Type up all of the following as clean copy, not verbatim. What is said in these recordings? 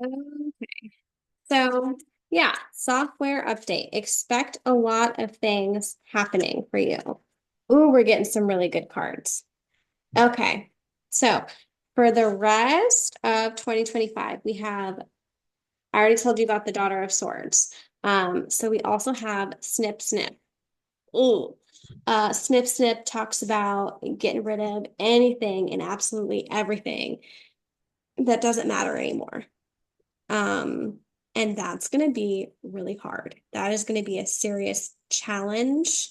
Okay. So, yeah, software update. Expect a lot of things happening for you. Ooh, we're getting some really good cards. Okay. So, for the rest of 2025, we have, I already told you about the Daughter of Swords. So we also have Snip Snip. Ooh. Snip Snip talks about getting rid of anything and absolutely everything that doesn't matter anymore. Um, and that's going to be really hard. That is going to be a serious challenge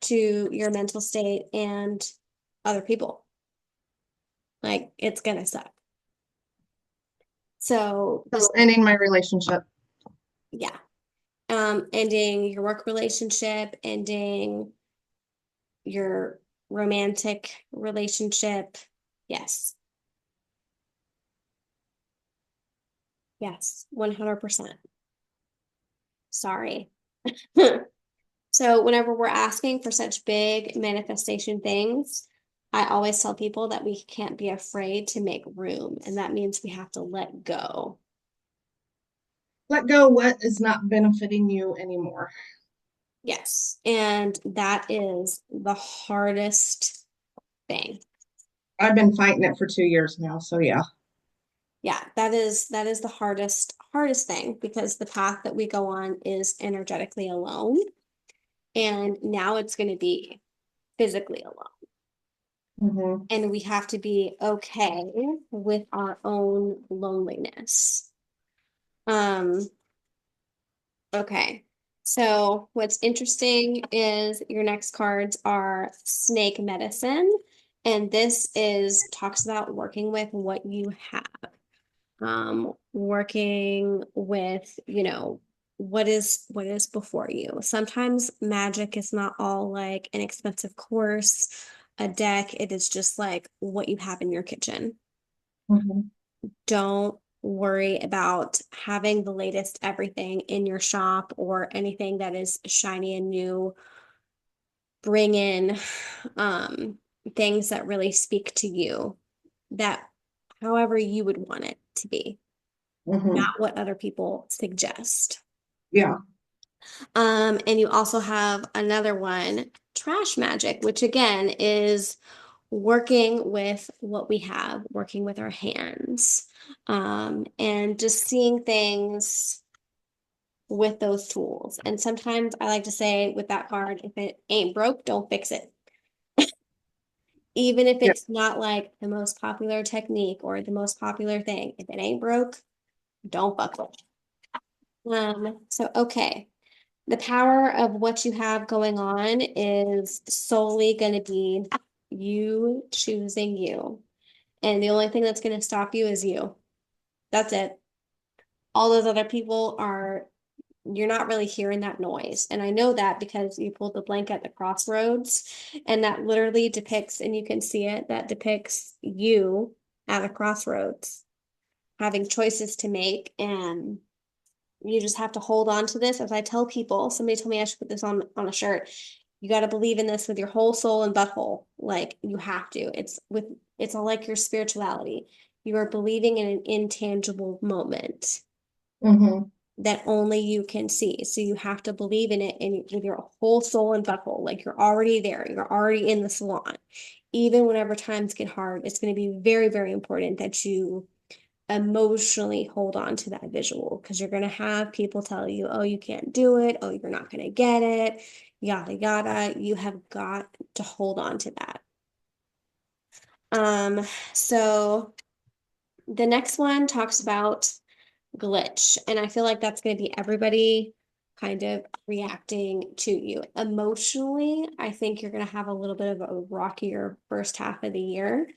to your mental state and other people. Like it's going to suck. So So just, ending my relationship. yeah. Ending your work relationship, ending your romantic relationship. Yes. Yes. 100%. Sorry. So whenever we're asking for such big manifestation things, I always tell people that we can't be afraid to make room, and that means we have to let go. Let go what is not benefiting you anymore. Yes, and that is the hardest thing. I've been fighting it for 2 years now, so yeah. Yeah, that is the hardest thing because the path that we go on is energetically alone, and now it's going to be physically alone. Hmm. And we have to be okay with our own loneliness. Um, okay. So what's interesting is your next cards are snake medicine, and this is talks about working with what you have. Working with, what is before you. Sometimes magic is not all like an expensive course, a deck. It is just like what you have in your kitchen. Hmm. Don't worry about having the latest everything in your shop or anything that is shiny and new. Bring in um, things that really speak to you, that however you would want it to be, Hmm. not what other people suggest. Yeah. And you also have another one, trash magic, which again is working with what we have, working with our hands, and just seeing things with those tools. And sometimes I like to say with that card, if it ain't broke, don't fix it. Even if Yeah. it's not like the most popular technique or the most popular thing, if it ain't broke, don't fuck with it. So okay. The power of what you have going on is solely going to be you choosing you. And the only thing that's going to stop you is you. That's it. All those other people are, you're not really hearing that noise. And I know that because you pulled the blank at the crossroads, and that literally depicts, and you can see it, that depicts you at a crossroads, having choices to make. And you just have to hold on to this. As I tell people, somebody told me I should put this on a shirt. You got to believe in this with your whole soul and butthole. Like you have to. It's all like your spirituality. You are believing in an intangible moment Hmm. that only you can see. So you have to believe in it with your whole soul and butthole. Like you're already there. You're already in the salon. Even whenever times get hard, it's going to be very, very important that you emotionally hold on to that visual, because you're going to have people tell you, oh, you can't do it. Oh, you're not going to get it. Yada, yada. You have got to hold on to that. Um, so the next one talks about glitch. And I feel like that's going to be everybody kind of reacting to you. Emotionally, I think you're going to have a little bit of a rockier first half of the year.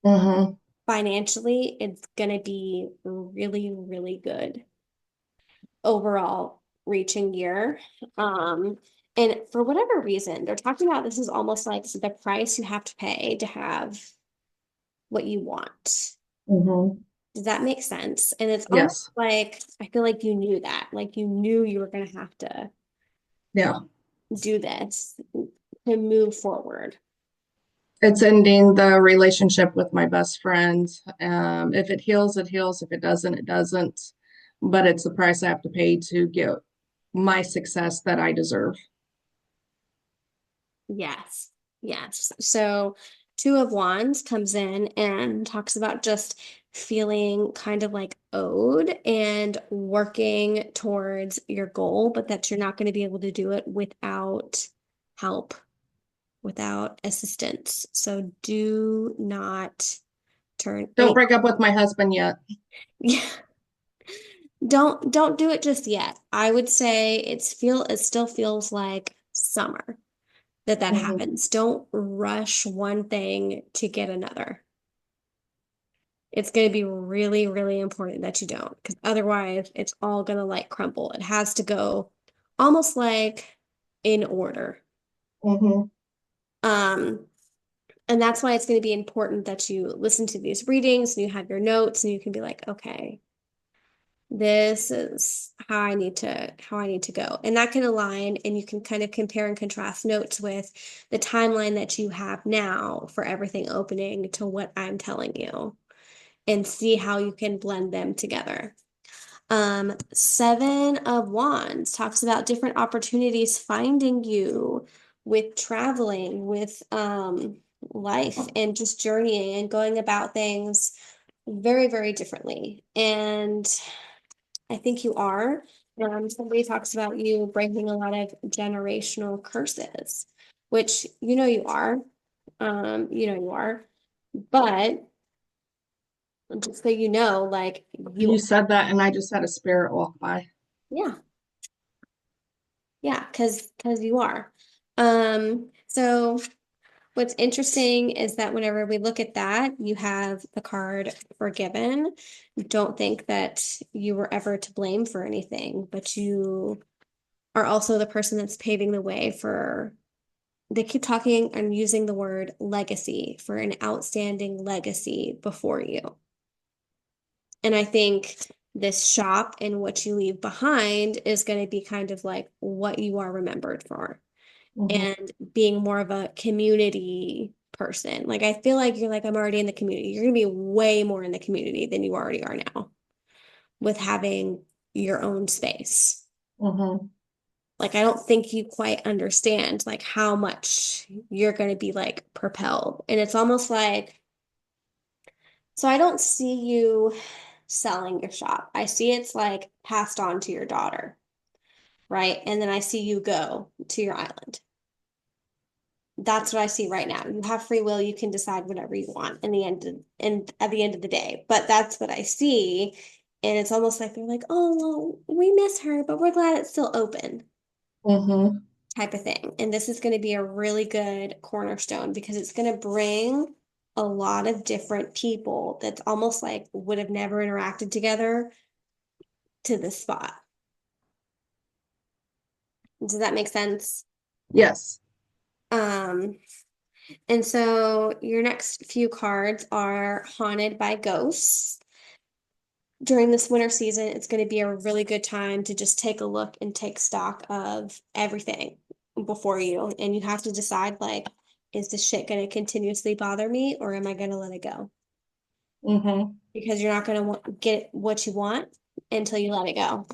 Hmm. Financially, it's going to be really, really good overall reaching year. Um, and for whatever reason, they're talking about this is almost like the price you have to pay to have what you want. Hmm. Does that make sense? And it's almost Yes. like I feel like you knew that, like you knew you were going to have to Yeah. do this to move forward. It's ending the relationship with my best friend. If it heals, it heals. If it doesn't, it doesn't. but it's the price I have to pay to get my success that I deserve. Yes. Yes. So Two of Wands comes in and talks about just feeling kind of like owed and working towards your goal, but that you're not going to be able to do it without help, without assistance. So do not turn Don't any, break up with my husband yet. yeah, don't do it just yet. I would say it still feels like summer that Hmm. happens. Don't rush one thing to get another. It's going to be really, really important that you don't, because otherwise it's all going to like crumble. It has to go almost like in order. Hmm. Um, and that's why it's going to be important that you listen to these readings and you have your notes and you can be like, okay, this is how I need to go. And that can align and you can kind of compare and contrast notes with the timeline that you have now for everything opening to what I'm telling you and see how you can blend them together. Seven of Wands talks about different opportunities finding you with traveling, with life and just journeying and going about things very, very differently. And I think you are. Somebody talks about you breaking a lot of generational curses, which you are. You are. But just so you know, like You you, said that, and I just had a spirit walk by. yeah, yeah, because you are. So what's interesting is that whenever we look at that, you have the card forgiven. Don't think that you were ever to blame for anything, but you are also the person that's paving the way for, they keep talking and using the word legacy for an outstanding legacy before you. And I think this shop and what you leave behind is going to be kind of like what you are remembered for Hmm. and being more of a community person. Like, I feel like you're like, I'm already in the community. You're going to be way more in the community than you already are now with having your own space. Hmm. Like, I don't think you quite understand like how much you're going to be like propelled. And it's almost like, so I don't see you selling your shop. I see it's like passed on to your daughter, right? And then I see you go to your island. That's what I see right now. You have free will, you can decide whatever you want in the end and at the end of the day. But that's what I see. And it's almost like they're like, oh, well, we miss her, but we're glad it's still open Hmm. type of thing. And this is going to be a really good cornerstone because it's going to bring a lot of different people that's almost like would have never interacted together to this spot. Does that make sense? Yes. Um, and so your next few cards are Haunted by Ghosts. During this winter season, it's going to be a really good time to just take a look and take stock of everything before you. And you have to decide, like, is this shit going to continuously bother me or am I going to let it go? Hmm. Because you're not going to get what you want until you let it go.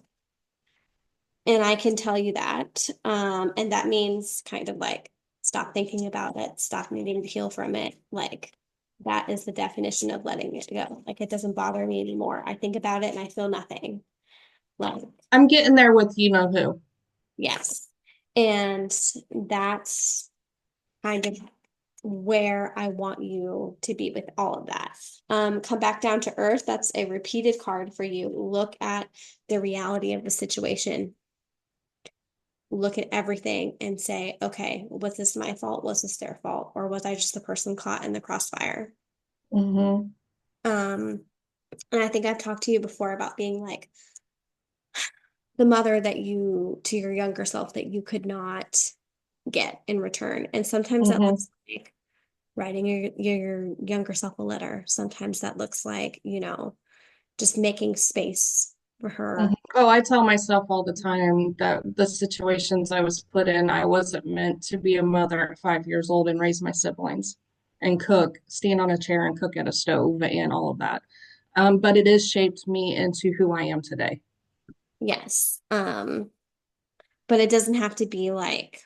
And I can tell you that. And that means kind of like stop thinking about it, stop needing to heal from it. Like that is the definition of letting it go. Like it doesn't bother me anymore. I think about it and I feel nothing. Like, I'm getting there with you know who. yes. And that's kind of where I want you to be with all of that. Come back down to earth. That's a repeated card for you. Look at the reality of the situation, look at everything and say, okay, was this my fault? Was this their fault? Or was I just the person caught in the crossfire? Hmm. Um, and I think I've talked to you before about being like the mother that you, to your younger self, that you could not get in return. And sometimes that Hmm. looks like writing your younger self a letter. Sometimes that looks like, just making space for Hmm. her. Oh, I tell myself all the time that the situations I was put in, I wasn't meant to be a mother at 5 years old and raise my siblings and cook, stand on a chair and cook at a stove and all of that. But it has shaped me into who I am today. Yes. But it doesn't have to be like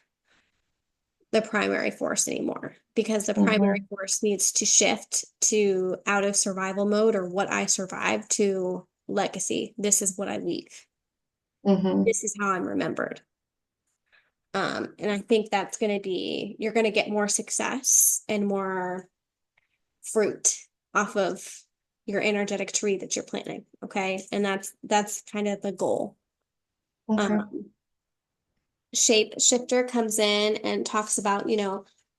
the primary force anymore because the primary Mm-hmm. force needs to shift to out of survival mode or what I survived to legacy. This is what I leave. Mm-hmm. This is how I'm remembered. And I think that's going to be, you're going to get more success and more fruit off of your energetic tree that you're planting. Okay. And that's kind of the goal. Okay. Um, Shape shifter comes in and talks about,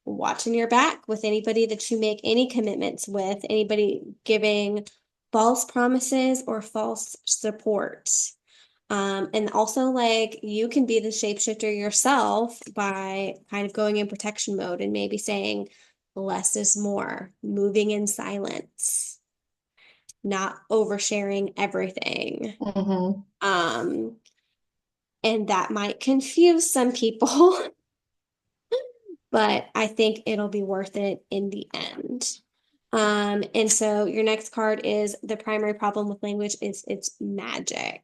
watching your back with anybody that you make any commitments with, anybody giving false promises or false support. And also like you can be the shapeshifter yourself by kind of going in protection mode and maybe saying less is more, moving in silence, not oversharing everything. Mm-hmm. Um, and that might confuse some people, but I think it'll be worth it in the end. And so your next card is the primary problem with language is it's magic.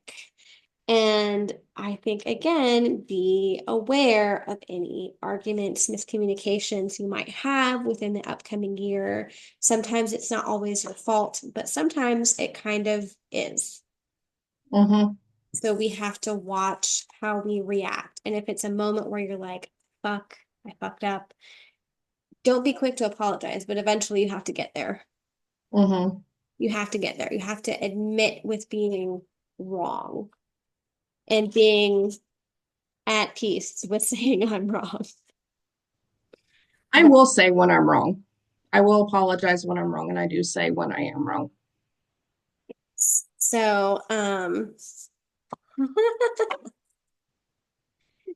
And I think, again, be aware of any arguments, miscommunications you might have within the upcoming year. Sometimes it's not always your fault, but sometimes it kind of is. Mm-hmm. So we have to watch how we react. And if it's a moment where you're like, fuck, I fucked up, don't be quick to apologize, but eventually you have to get there. Mm-hmm. You have to get there. You have to admit with being wrong and being at peace with saying I'm wrong. I will say when I'm wrong. I will apologize when I'm wrong, and I do say when I am wrong. So,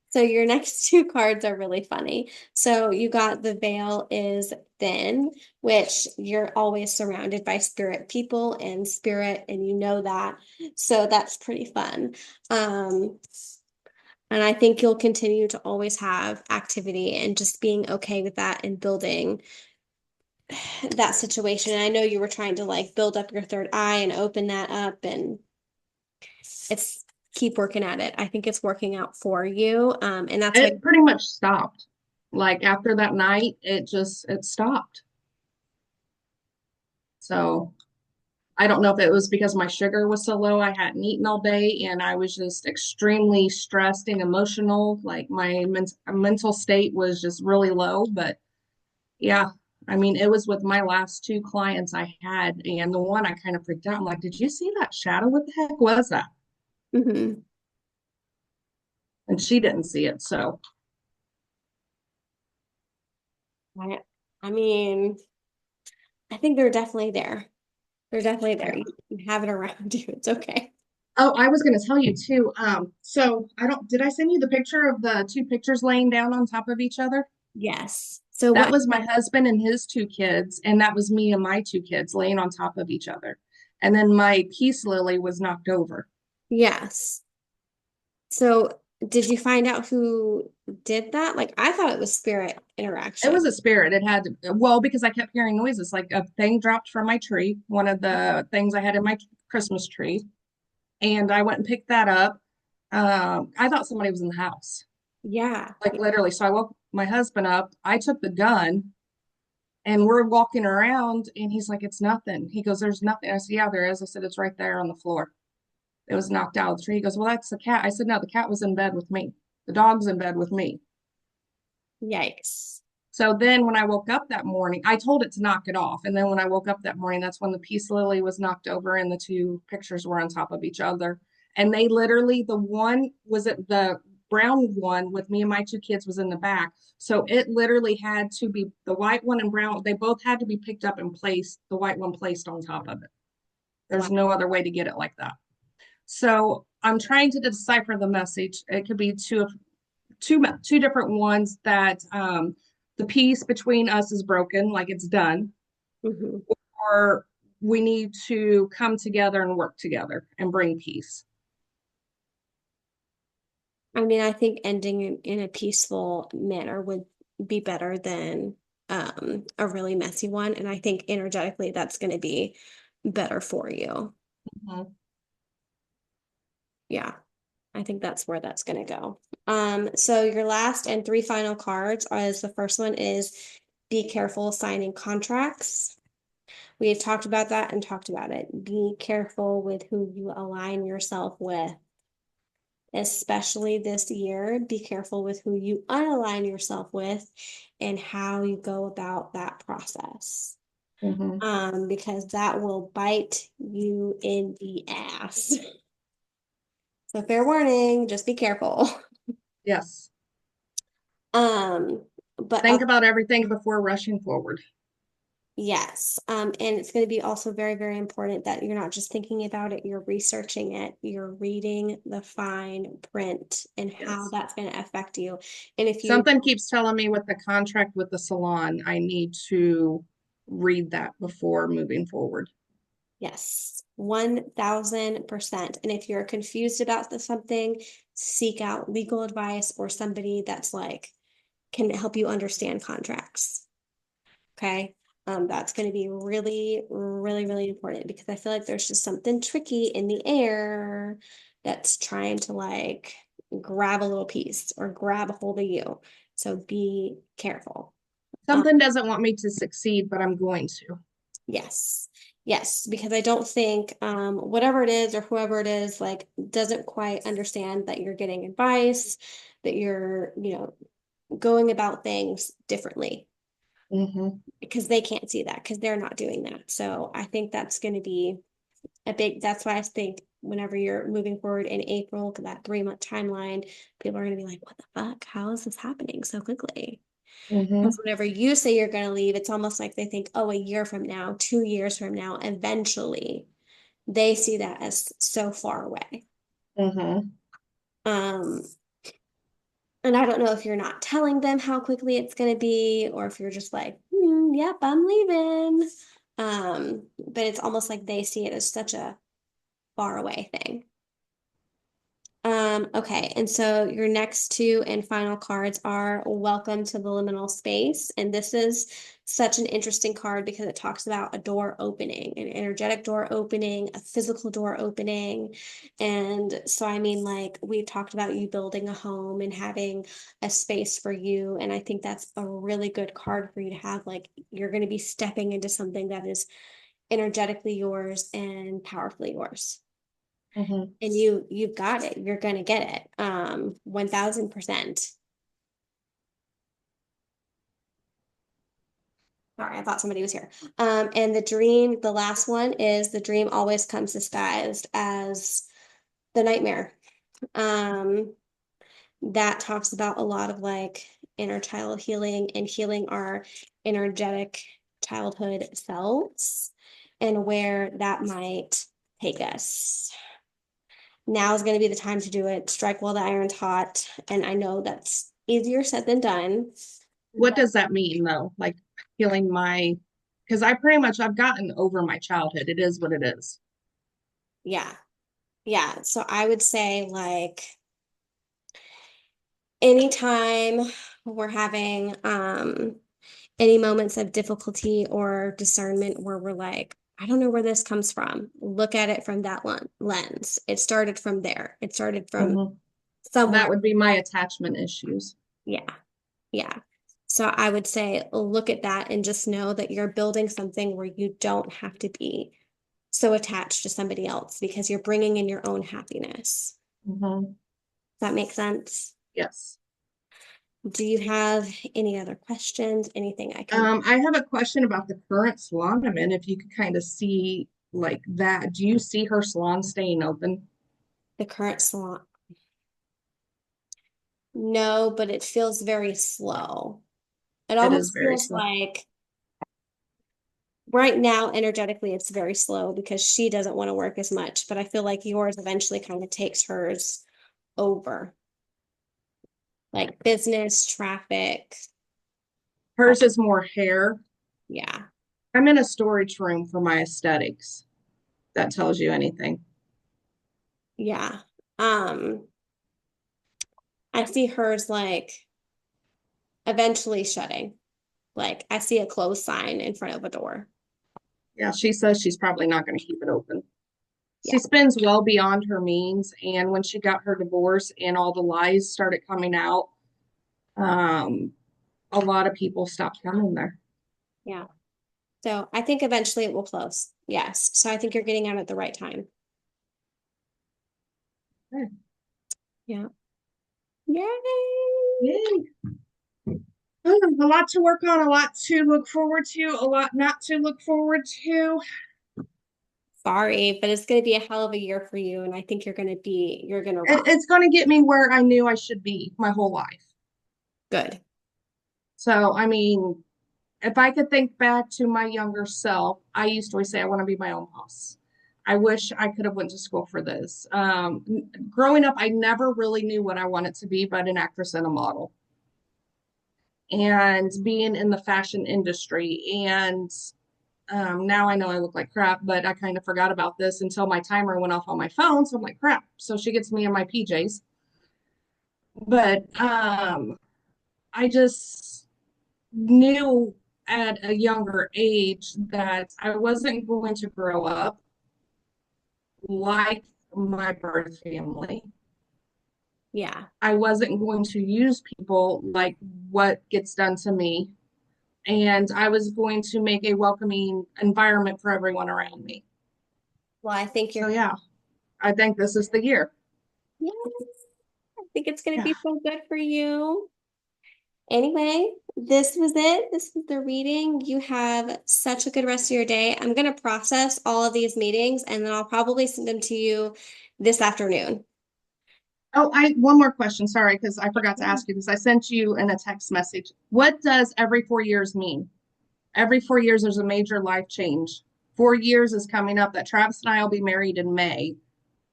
so your next two cards are really funny. So you got the veil is thin, which you're always surrounded by spirit people and spirit, and you know that. So that's pretty fun. Um, and I think you'll continue to always have activity and just being okay with that and building that situation. And I know you were trying to like build up your third eye and open that up, and it's keep working at it. I think it's working out for you. And that's why, It pretty much stopped. Like after that night, it stopped. So I don't know if it was because my sugar was so low, I hadn't eaten all day, and I was just extremely stressed and emotional. Like my mental state was just really low. But yeah, I mean, it was with my last two clients I had, and the one I kind of freaked out. I'm like, did you see that shadow? What the heck was that? mhm. And she didn't see it. So I, I mean, I think they're definitely there. They're definitely there. yeah. You have it around you. It's okay. Oh, I was going to tell you too. So I don't, did I send you the picture of the two pictures laying down on top of each other? Yes. So That what? was my husband and his two kids, and that was me and my two kids laying on top of each other. And then my peace lily was knocked over. Yes. So did you find out who did that? Like I thought it was spirit It interaction. was a spirit. It had, well, because I kept hearing noises, like a thing dropped from my tree, one of the things I had in my Christmas tree. And I went and picked that up. I thought somebody was in the house, Yeah. like literally. So I woke my husband up. I took the gun and we're walking around and he's like, it's nothing. He goes, there's nothing. I said, yeah, there is. I said, it's right there on the floor. It was knocked out of the tree. He goes, well, that's the cat. I said, no, the cat was in bed with me. The dog's in bed with me. Yikes. So then when I woke up that morning, I told it to knock it off. And then when I woke up that morning, that's when the peace lily was knocked over and the two pictures were on top of each other. And they literally, the one was it the brown one with me and my two kids was in the back. So it literally had to be the white one and brown, they both had to be picked up and placed, the white one placed on top of it. Wow. There's no other way to get it like that. So I'm trying to decipher the message. It could be two different ones that the peace between us is broken, like it's done, Mhm. or we need to come together and work together and bring peace. I mean, I think ending in a peaceful manner would be better than a really messy one. And I think energetically that's going to be better for you. Mhm. Yeah. I think that's where that's gonna go. So your last and three final cards are, the first one is be careful signing contracts. We have talked about that and talked about it. Be careful with who you align yourself with, especially this year. Be careful with who you unalign yourself with and how you go about that process. Mm-hmm. Because that will bite you in the ass. So fair warning, just be careful. Yes. Um, but Think about everything before rushing forward. yes, and it's going to be also very, very important that you're not just thinking about it, you're researching it, you're reading the fine print and how Yes. that's going to affect you. And if you, Something keeps telling me with the contract with the salon, I need to read that before moving forward. yes, 1000%. And if you're confused about something, seek out legal advice or somebody that's like, can help you understand contracts. Okay. That's going to be really, really, really important because I feel like there's just something tricky in the air that's trying to like grab a little piece or grab a hold of you. So be careful. Um, Something doesn't want me to succeed, but I'm going to. yes. Yes, because I don't think whatever it is or whoever it is like doesn't quite understand that you're getting advice, that you're, going about things differently. Mm-hmm. Because they can't see that because they're not doing that. So I think that's going to be that's why I think whenever you're moving forward in April, that 3-month timeline, people are going to be like, what the fuck? How is this happening so quickly? Mm-hmm. Because whenever you say you're going to leave, it's almost like they think, oh, a year from now, 2 years from now, eventually they see that as so far away. Mm-hmm. Um, and I don't know if you're not telling them how quickly it's going to be, or if you're just like, yep, I'm leaving. But it's almost like they see it as such a far away thing. Okay, and so your next two and final cards are Welcome to the Liminal Space. And this is such an interesting card because it talks about a door opening, an energetic door opening, a physical door opening. And so, I mean, like we've talked about you building a home and having a space for you. And I think that's a really good card for you to have. Like you're going to be stepping into something that is energetically yours and powerfully yours. Mm-hmm. And you've got it. You're gonna get it. 1000%. Sorry, I thought somebody was here. And the dream, the last one is the dream always comes disguised as the nightmare. Um, that talks about a lot of like inner child healing and healing our energetic childhood selves and where that might take us. Now is going to be the time to do it. Strike while the iron's hot. And I know that's easier said than done. What But does that mean though? Like healing my, because I pretty much I've gotten over my childhood. It is what it is. yeah, yeah. So I would say like anytime we're having any moments of difficulty or discernment where we're like, I don't know where this comes from. Look at it from that lens. It started from there. It started from Mm-hmm. somewhere. That would be my attachment issues. Yeah. Yeah. So I would say look at that and just know that you're building something where you don't have to be so attached to somebody else because you're bringing in your own happiness. Mm-hmm. Does that make sense? Yes. Do you have any other questions? Anything I can, I have a question about the current salon I'm in. If you could kind of see like that, do you see her salon staying open? the current salon? No, but it feels very slow. It It is almost very feels slow. like right now, energetically, it's very slow because she doesn't want to work as much, but I feel like yours eventually kind of takes hers over. Like business, traffic. uh, Hers is more hair. yeah, I'm in a storage room for my aesthetics. That tells you anything. yeah. Um, I see hers like eventually shutting. Like I see a close sign in front of a door. Yeah, she says she's probably not going to keep it open. She spends well beyond her means. And when she got her divorce and all the lies started coming out, um, a lot of people stopped coming there. Yeah. So I think eventually it will close. Yes. So I think you're getting out at the right time. Okay. Yeah. Yay. Yay. A lot to work on, a lot to look forward to, a lot not to look forward to. Sorry, but it's going to be a hell of a year for you. And I think you're going to rock. It's going to get me where I knew I should be my whole life. Good. So, I mean, if I could think back to my younger self, I used to always say I want to be my own boss. I wish I could have went to school for this. Growing up, I never really knew what I wanted to be, but an actress and a model. And being in the fashion industry, and now I know I look like crap, but I kind of forgot about this until my timer went off on my phone. So I'm like, crap. So she gets me in my PJs. But I just knew at a younger age that I wasn't going to grow up like my birth family. Yeah. I wasn't going to use people like what gets done to me. And I was going to make a welcoming environment for everyone around me. Well, I think So, yeah, I think this is the year. yes, I think it's going to Yeah. be so good for you. Anyway, this was it. This was the reading. You have such a good rest of your day. I'm going to process all of these meetings and then I'll probably send them to you this afternoon. Oh, I one more question. Sorry, because I forgot to ask you this. I sent you in a text message. What does every 4 years mean? Every 4 years, there's a major life change. 4 years is coming up that Travis and I will be married in May.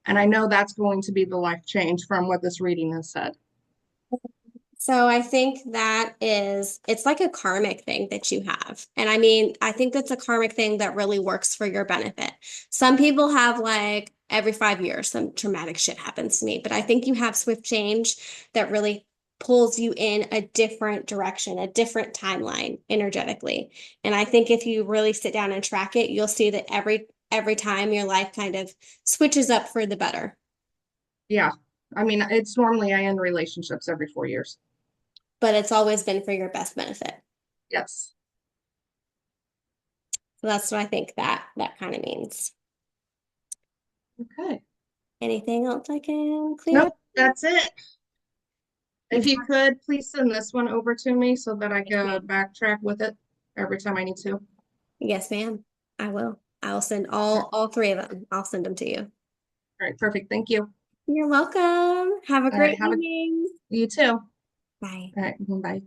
And I know that's going to be the life change from what this reading has said. So I think it's like a karmic thing that you have. And I mean, I think that's a karmic thing that really works for your benefit. Some people have like every 5 years, some traumatic shit happens to me, but I think you have swift change that really pulls you in a different direction, a different timeline energetically. And I think if you really sit down and track it, you'll see that every time your life kind of switches up for the better. Yeah. I mean, it's normally I end relationships every 4 years. But it's always been for your best benefit. Yes. So that's what I think that kind of means. Okay. Anything else I can clear up? Nope, that's it. If you could, please send this one over to me so that I can backtrack with it every time I need to. Yes, ma'am. I will. I will send All all three of them. I'll send them to you. right, perfect. Thank you. You're welcome. Have a All right, great evening. you too. All Bye. right, bye.